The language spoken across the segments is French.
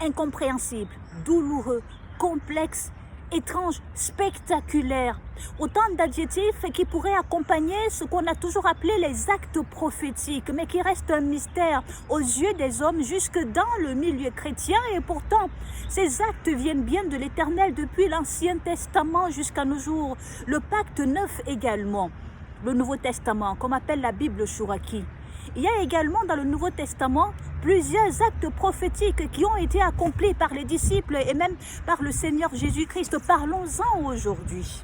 incompréhensible, douloureux, complexe, étrange, spectaculaire. Autant d'adjectifs qui pourraient accompagner ce qu'on a toujours appelé les actes prophétiques, mais qui restent un mystère aux yeux des hommes jusque dans le milieu chrétien. Et pourtant, ces actes viennent bien de l'Éternel depuis l'Ancien Testament jusqu'à nos jours. Le pacte neuf également, le Nouveau Testament, comme appelle la Bible Chouraki. Il y a également dans le Nouveau Testament plusieurs actes prophétiques qui ont été accomplis par les disciples et même par le Seigneur Jésus-Christ. Parlons-en aujourd'hui.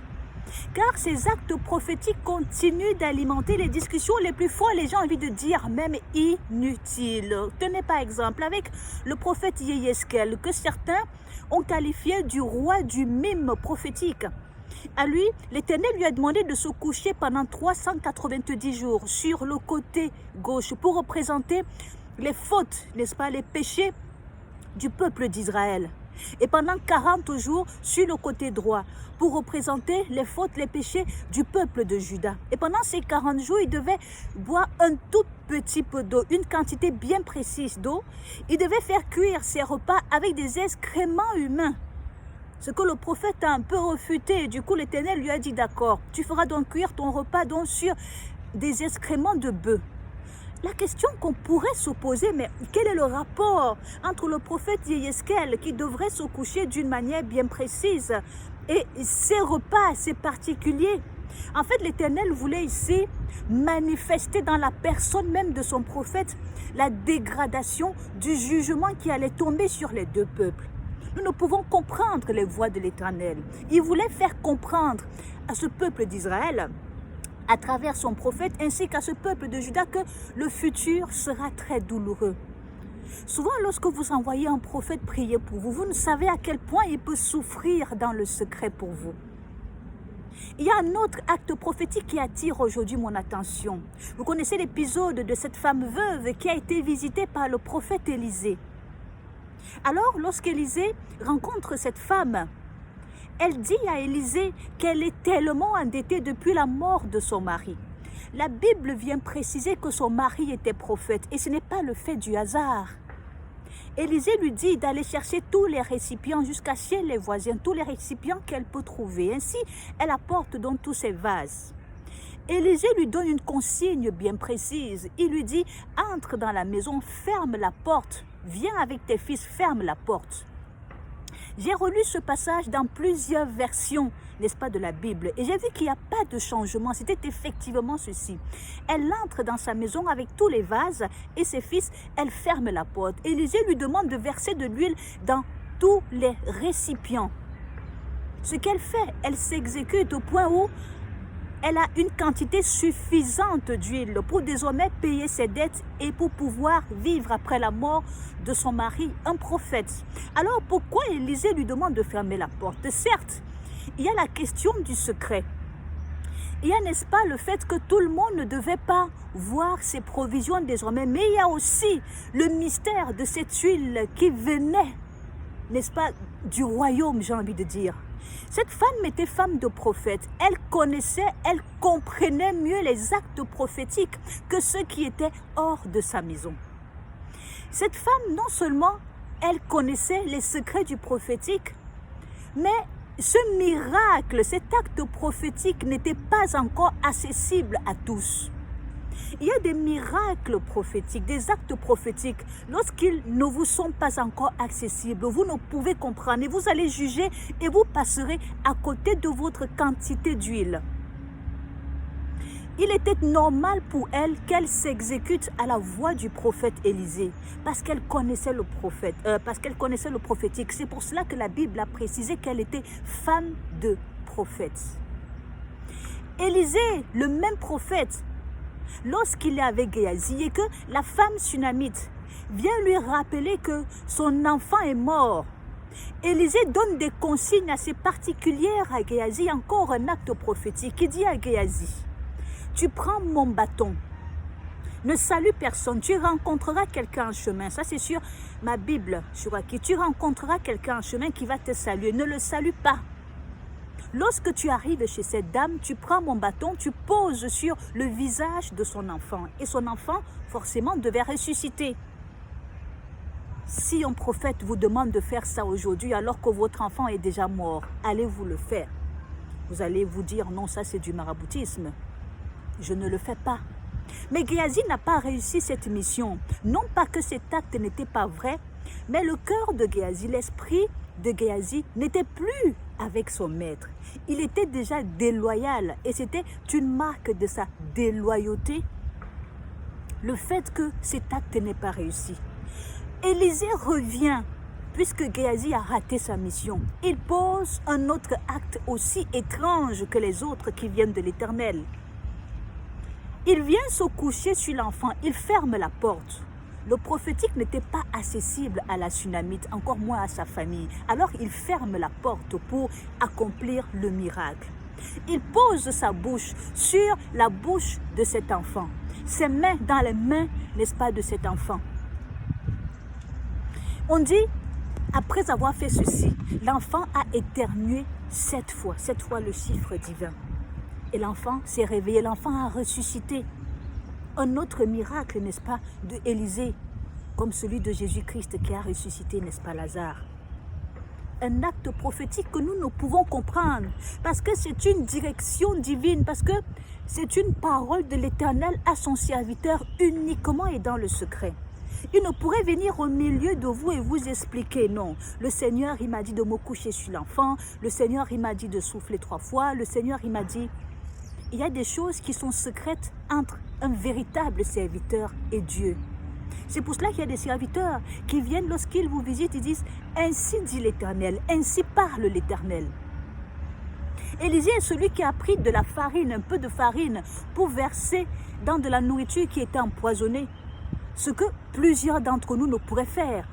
Car ces actes prophétiques continuent d'alimenter les discussions les plus folles, les gens ont envie de dire même inutiles. Tenez par exemple avec le prophète Yéyeskel, que certains ont qualifié du roi du mime prophétique. À lui, l'Éternel lui a demandé de se coucher pendant 390 jours sur le côté gauche pour représenter les fautes, n'est-ce pas, les péchés du peuple d'Israël. Et pendant 40 jours sur le côté droit pour représenter les fautes, les péchés du peuple de Juda. Et pendant ces 40 jours, il devait boire un tout petit peu d'eau, une quantité bien précise d'eau. Il devait faire cuire ses repas avec des excréments humains. Ce que le prophète a un peu refuté. Du coup, l'Éternel lui a dit, d'accord, tu feras donc cuire ton repas donc sur des excréments de bœuf. La question qu'on pourrait se poser, mais quel est le rapport entre le prophète Yéyeskel qui devrait se coucher d'une manière bien précise et ses repas, ses particuliers? En fait, l'Éternel voulait ici manifester dans la personne même de son prophète la dégradation du jugement qui allait tomber sur les deux peuples. Nous ne pouvons comprendre les voies de l'Éternel. Il voulait faire comprendre à ce peuple d'Israël, à travers son prophète, ainsi qu'à ce peuple de Juda, que le futur sera très douloureux. Souvent, lorsque vous envoyez un prophète prier pour vous, vous ne savez à quel point il peut souffrir dans le secret pour vous. Il y a un autre acte prophétique qui attire aujourd'hui mon attention. Vous connaissez l'épisode de cette femme veuve qui a été visitée par le prophète Élisée. Alors, lorsqu'Élisée rencontre cette femme, elle dit à Élisée qu'elle est tellement endettée depuis la mort de son mari. La Bible vient préciser que son mari était prophète et ce n'est pas le fait du hasard. Élisée lui dit d'aller chercher tous les récipients jusqu'à chez les voisins, tous les récipients qu'elle peut trouver. Ainsi, elle apporte donc tous ces vases. Élisée lui donne une consigne bien précise. Il lui dit, entre dans la maison, ferme la porte. Viens avec tes fils, ferme la porte. J'ai relu ce passage dans plusieurs versions, n'est-ce pas, de la Bible. Et j'ai vu qu'il n'y a pas de changement. C'était effectivement ceci. Elle entre dans sa maison avec tous les vases et ses fils. Elle ferme la porte. Élisée lui demande de verser de l'huile dans tous les récipients. Ce qu'elle fait, elle s'exécute au point où elle a une quantité suffisante d'huile pour désormais payer ses dettes et pour pouvoir vivre après la mort de son mari, un prophète. Alors pourquoi Élisée lui demande de fermer la porte? Certes, il y a la question du secret. Il y a, n'est-ce pas, le fait que tout le monde ne devait pas voir ses provisions désormais, mais il y a aussi le mystère de cette huile qui venait, n'est-ce pas, du royaume, j'ai envie de dire. Cette femme était femme de prophète. Elle connaissait, elle comprenait mieux les actes prophétiques que ceux qui étaient hors de sa maison. Cette femme, non seulement elle connaissait les secrets du prophétique, mais ce miracle, cet acte prophétique n'était pas encore accessible à tous. Il y a des miracles prophétiques, des actes prophétiques. Lorsqu'ils ne vous sont pas encore accessibles, vous ne pouvez comprendre et vous allez juger et vous passerez à côté de votre quantité d'huile. Il était normal pour elle qu'elle s'exécute à la voix du prophète Élisée parce qu'elle connaissait le prophète, parce qu'elle connaissait le prophétique. C'est pour cela que la Bible a précisé qu'elle était femme de prophète. Élisée, le même prophète, lorsqu'il est avec Géhazi et que la femme sunamite vient lui rappeler que son enfant est mort, Élisée donne des consignes assez particulières à Géhazi, encore un acte prophétique. Il dit à Géhazi, tu prends mon bâton, ne salue personne, tu rencontreras quelqu'un en chemin. Ça c'est sur ma Bible, Chouraki. Tu rencontreras quelqu'un en chemin qui va te saluer, ne le salue pas. Lorsque tu arrives chez cette dame, tu prends mon bâton, tu poses sur le visage de son enfant. Et son enfant, forcément, devait ressusciter. Si un prophète vous demande de faire ça aujourd'hui alors que votre enfant est déjà mort, allez-vous le faire? Vous allez vous dire non, ça c'est du maraboutisme. Je ne le fais pas. Mais Géasi n'a pas réussi cette mission. Non pas que cet acte n'était pas vrai, mais le cœur de Géasi, l'esprit de Géasi n'était plus avec son maître. Il était déjà déloyal et c'était une marque de sa déloyauté, le fait que cet acte n'ait pas réussi. Élisée revient, puisque Géasi a raté sa mission. Il pose un autre acte aussi étrange que les autres qui viennent de l'Éternel. Il vient se coucher sur l'enfant, il ferme la porte. Le prophétique n'était pas accessible à la Sunamite, encore moins à sa famille. Alors il ferme la porte pour accomplir le miracle. Il pose sa bouche sur la bouche de cet enfant. Ses mains dans les mains, n'est-ce pas, de cet enfant. On dit, après avoir fait ceci, l'enfant a éternué 7 fois le chiffre divin. Et l'enfant s'est réveillé, l'enfant a ressuscité. Un autre miracle, n'est-ce pas, de Élisée, comme celui de Jésus-Christ qui a ressuscité, n'est-ce pas, Lazare. Un acte prophétique que nous ne pouvons comprendre, parce que c'est une direction divine, parce que c'est une parole de l'Éternel à son serviteur uniquement et dans le secret. Il ne pourrait venir au milieu de vous et vous expliquer, non. Le Seigneur, il m'a dit de me coucher sur l'enfant, le Seigneur, il m'a dit de souffler 3 fois, le Seigneur, il m'a dit... Il y a des choses qui sont secrètes entre un véritable serviteur et Dieu. C'est pour cela qu'il y a des serviteurs qui viennent lorsqu'ils vous visitent, ils disent « Ainsi dit l'Éternel, ainsi parle l'Éternel ». Élisée est celui qui a pris de la farine, un peu de farine, pour verser dans de la nourriture qui était empoisonnée. Ce que plusieurs d'entre nous ne pourraient faire.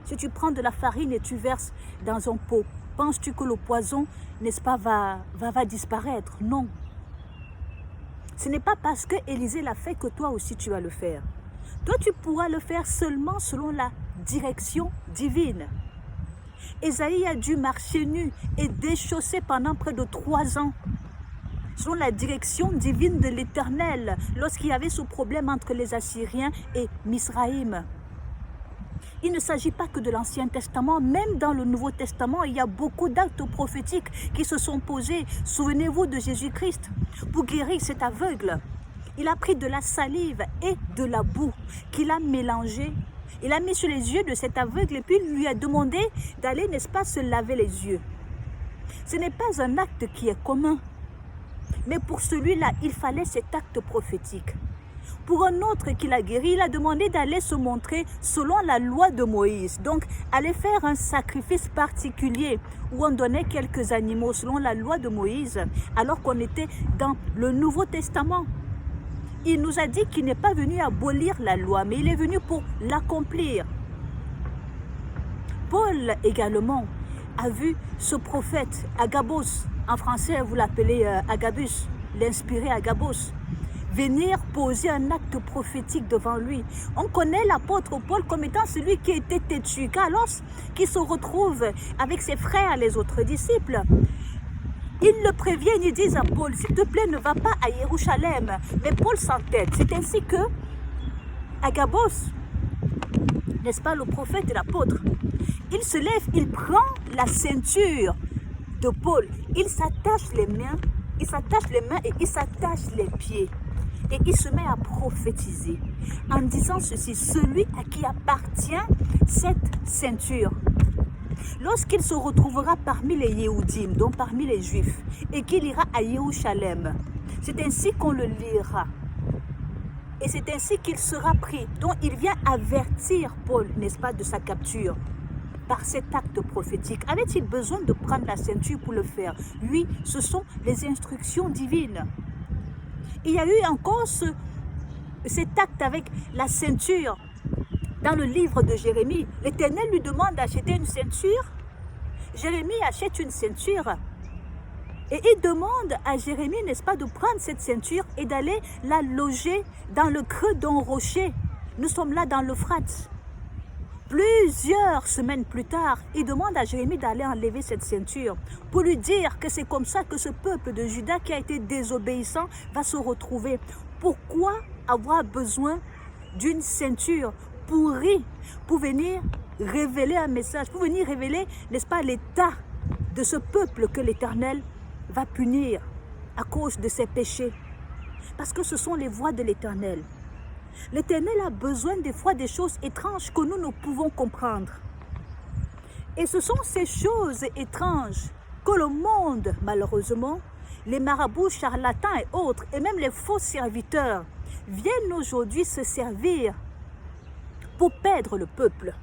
Si tu prends de la farine et tu verses dans un pot, penses-tu que le poison, n'est-ce pas, va disparaître? Non. Ce n'est pas parce que Élisée l'a fait que toi aussi tu vas le faire. Toi, tu pourras le faire seulement selon la direction divine. Ésaïe a dû marcher nu et déchaussé pendant près de 3 ans. Selon la direction divine de l'Éternel, lorsqu'il y avait ce problème entre les Assyriens et Misraïm. Il ne s'agit pas que de l'Ancien Testament, même dans le Nouveau Testament, il y a beaucoup d'actes prophétiques qui se sont posés. Souvenez-vous de Jésus-Christ pour guérir cet aveugle. Il a pris de la salive et de la boue qu'il a mélangé. Il a mis sur les yeux de cet aveugle et puis il lui a demandé d'aller, n'est-ce pas, se laver les yeux. Ce n'est pas un acte qui est commun. Mais pour celui-là, il fallait cet acte prophétique. Pour un autre qui l'a guéri, il a demandé d'aller se montrer selon la loi de Moïse. Donc, aller faire un sacrifice particulier où on donnait quelques animaux selon la loi de Moïse, alors qu'on était dans le Nouveau Testament. Il nous a dit qu'il n'est pas venu abolir la loi, mais il est venu pour l'accomplir. Paul également a vu ce prophète, Agabus, en français vous l'appelez Agabus, l'inspiré Agabus, venir poser un acte prophétique devant lui. On connaît l'apôtre Paul comme étant celui qui était têtu, car lorsqu'il se retrouve avec ses frères, les autres disciples, ils le préviennent, ils disent à Paul, s'il te plaît, ne va pas à Jérusalem. Mais Paul s'entête. C'est ainsi que Agabus, n'est-ce pas, le prophète et l'apôtre, il se lève, il prend la ceinture de Paul, il s'attache les mains et il s'attache les pieds. Et il se met à prophétiser en disant ceci, celui à qui appartient cette ceinture. Lorsqu'il se retrouvera parmi les Yéhoudim, donc parmi les Juifs, et qu'il ira à Jérusalem, c'est ainsi qu'on le lira. Et c'est ainsi qu'il sera pris. Donc il vient avertir Paul, n'est-ce pas, de sa capture par cet acte prophétique. Avait-il besoin de prendre la ceinture pour le faire? Lui, ce sont les instructions divines. Il y a eu encore cet acte avec la ceinture. Dans le livre de Jérémie, l'Éternel lui demande d'acheter une ceinture. Jérémie achète une ceinture. Et il demande à Jérémie, n'est-ce pas, de prendre cette ceinture et d'aller la loger dans le creux d'un rocher. Nous sommes là dans l'Euphrate. Plusieurs semaines plus tard, il demande à Jérémie d'aller enlever cette ceinture pour lui dire que c'est comme ça que ce peuple de Juda qui a été désobéissant va se retrouver. Pourquoi avoir besoin d'une ceinture? pourri pour venir révéler un message, pour venir révéler, n'est-ce pas, l'état de ce peuple que l'Éternel va punir à cause de ses péchés. Parce que ce sont les voies de l'Éternel. L'Éternel a besoin des fois des choses étranges que nous ne pouvons comprendre. Et ce sont ces choses étranges que le monde, malheureusement, les marabouts, charlatans et autres, et même les faux serviteurs, viennent aujourd'hui se servir pour perdre le peuple.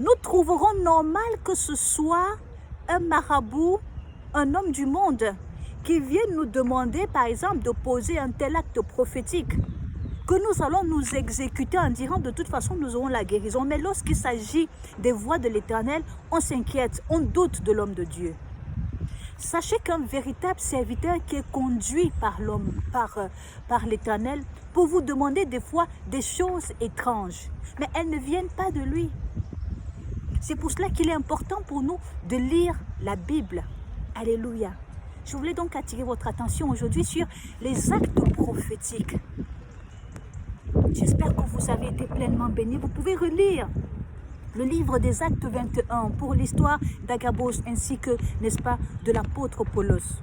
Nous trouverons normal que ce soit un marabout, un homme du monde, qui vienne nous demander, par exemple, de poser un tel acte prophétique, que nous allons nous exécuter en disant de toute façon nous aurons la guérison. Mais lorsqu'il s'agit des voies de l'Éternel, on s'inquiète, on doute de l'homme de Dieu. Sachez qu'un véritable serviteur qui est conduit par l'homme, par l'Éternel, pour vous demander des fois des choses étranges, mais elles ne viennent pas de lui. C'est pour cela qu'il est important pour nous de lire la Bible. Alléluia. Je voulais donc attirer votre attention aujourd'hui sur les actes prophétiques. J'espère que vous avez été pleinement bénis. Vous pouvez relire le livre des Actes 21 pour l'histoire d'Agabos ainsi que, n'est-ce pas, de l'apôtre Paulos.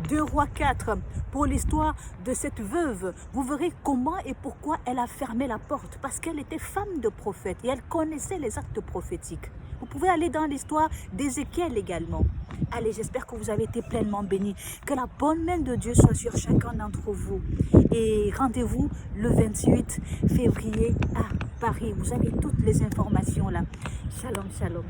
2 Rois 4 pour l'histoire de cette veuve. Vous verrez comment et pourquoi elle a fermé la porte. Parce qu'elle était femme de prophète et elle connaissait les actes prophétiques. Vous pouvez aller dans l'histoire d'Ézéchiel également. Allez, j'espère que vous avez été pleinement bénis. Que la bonne main de Dieu soit sur chacun d'entre vous. Et rendez-vous le 28 février à Paris. Vous avez toutes les informations là. Shalom, shalom.